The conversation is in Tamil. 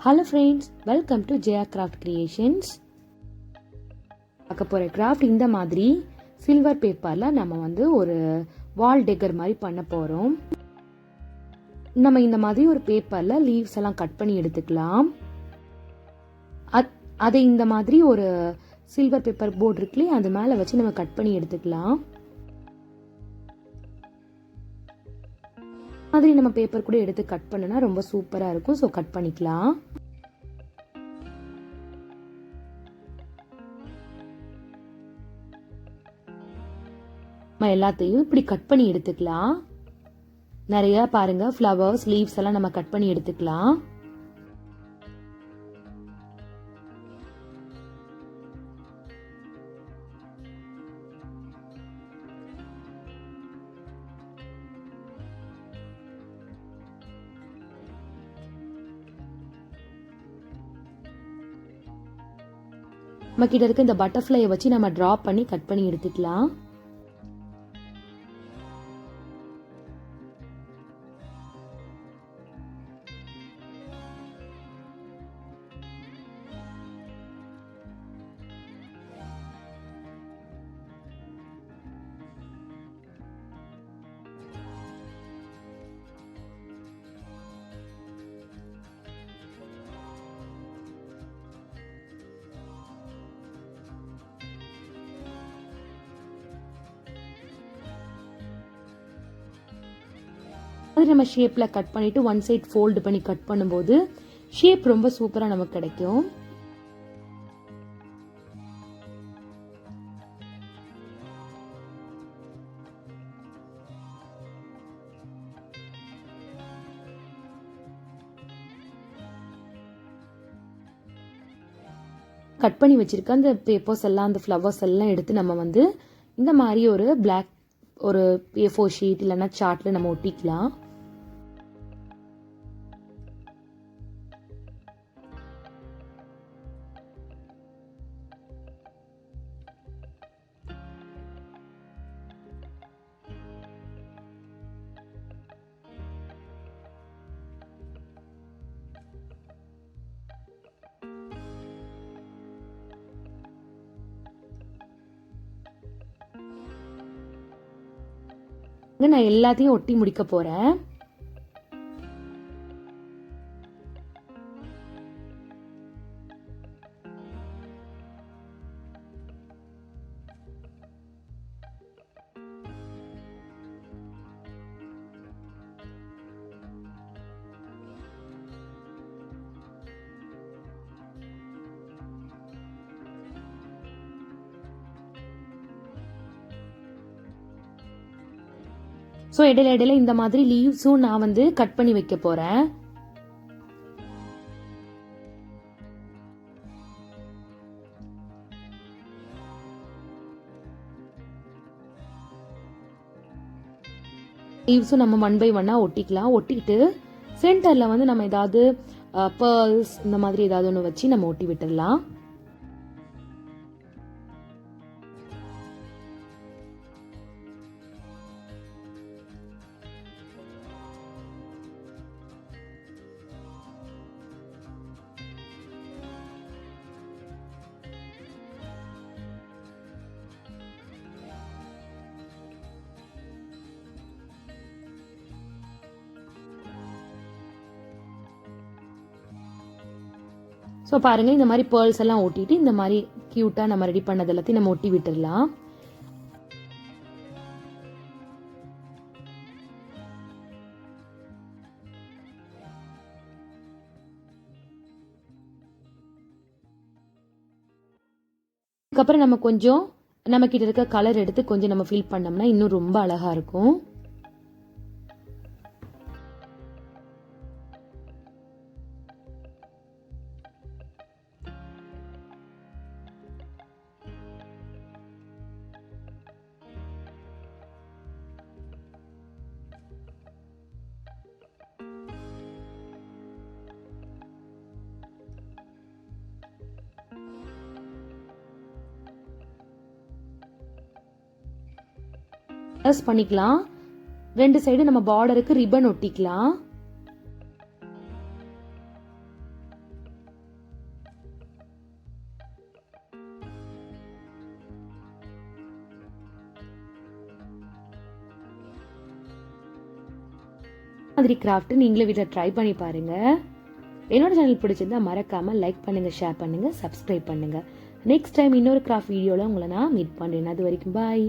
Hello friends, welcome to Jaya Craft Creations. பார்க்க போற கிராஃப்ட் இந்த மாதிரி சில்வர் பேப்பர்ல நம்ம ஒரு வால் டெக்கர் மாதிரி பண்ண போறோம். நம்ம இந்த மாதிரி ஒரு பேப்பர்ல லீவ்ஸ் எல்லாம் கட் பண்ணி எடுத்துக்கலாம். அதை இந்த மாதிரி ஒரு சில்வர் பேப்பர் போர்டு இருக்குல்ல அது மேல வச்சு நம்ம கட் பண்ணி எடுத்துக்கலாம். மாதிரி நம்ம பேப்பர் கூட எடுத்து கட் பண்ணனா ரொம்ப சூப்பரா இருக்கும். சோ கட் பண்ணிக்கலாம். நம்ம எல்லாத்தையும் இப்படி கட் பண்ணி எடுத்துக்கலாம். நிறைய பாருங்க ஃப்ளவர்ஸ் லீவ்ஸ் எல்லாம் நம்ம கட் பண்ணி எடுத்துக்கலாம். நம்ம கிட்ட இருக்க இந்த பட்டர்ஃப்ளையை வச்சு நம்ம டிரா பண்ணி கட் பண்ணி எடுத்துக்கலாம். அது நம்ம ஷேப்ல கட் பண்ணிட்டு ஒன் சைட் ஃபோல்ட் பண்ணி கட் பண்ணும்போது ஷேப் ரொம்ப சூப்பரா நமக்கு கிடைக்கும். கட் பண்ணி வச்சிருக்க அந்த பேப்பர்ஸ் எல்லாம் அந்த ஃப்ளவர்ஸ் எல்லாம் எடுத்து நம்ம இந்த மாதிரி ஒரு பிளாக் ஒரு A4 ஷீட் இல்லைன்னா சார்ட்ல நம்ம ஒட்டிக்கலாம். நான் எல்லாத்தையும் ஒட்டி முடிக்க போறேன். ஸோ இடையில இந்த மாதிரி லீவ்ஸும் நான் கட் பண்ணி வைக்க போறேன். லீவ்ஸும் நம்ம 1 by 1 ஒட்டிக்கலாம். ஒட்டிட்டு சென்டர்ல நம்ம ஏதாவது பேர்ல்ஸ் இந்த மாதிரி ஏதாவது ஒன்று வச்சு நம்ம ஒட்டி விட்டுடலாம். ஸோ பாருங்க இந்த மாதிரி பேர்ல்ஸ் எல்லாம் ஒட்டிட்டு இந்த மாதிரி கியூட்டா நம்ம ரெடி பண்ணது எல்லாத்தையும் நம்ம ஒட்டி விட்டுடலாம். அதுக்கப்புறம் நம்ம கொஞ்சம் நம்ம கிட்ட இருக்க கலர் எடுத்து கொஞ்சம் நம்ம ஃபில் பண்ணோம்னா இன்னும் ரொம்ப அழகா இருக்கும். பண்ணிக்கலாம். ரெண்டு சைடு நம்ம பார்டருக்கு ரிப்பன் ஒட்டிக்கலாம். மாதிரி கிராஃப்ட் நீங்களே வீட்டில் ட்ரை பண்ணி பாருங்க. என்னோட சேனல் பிடிச்சிருந்தா மறக்காம லைக் பண்ணுங்க, ஷேர் பண்ணுங்க, சப்ஸ்கிரைப் பண்ணுங்க. நெக்ஸ்ட் டைம் இன்னொரு கிராஃப்ட் வீடியோவில் உங்களை நான் மீட் பண்ணுறேன். அது வரைக்கும் பாய்.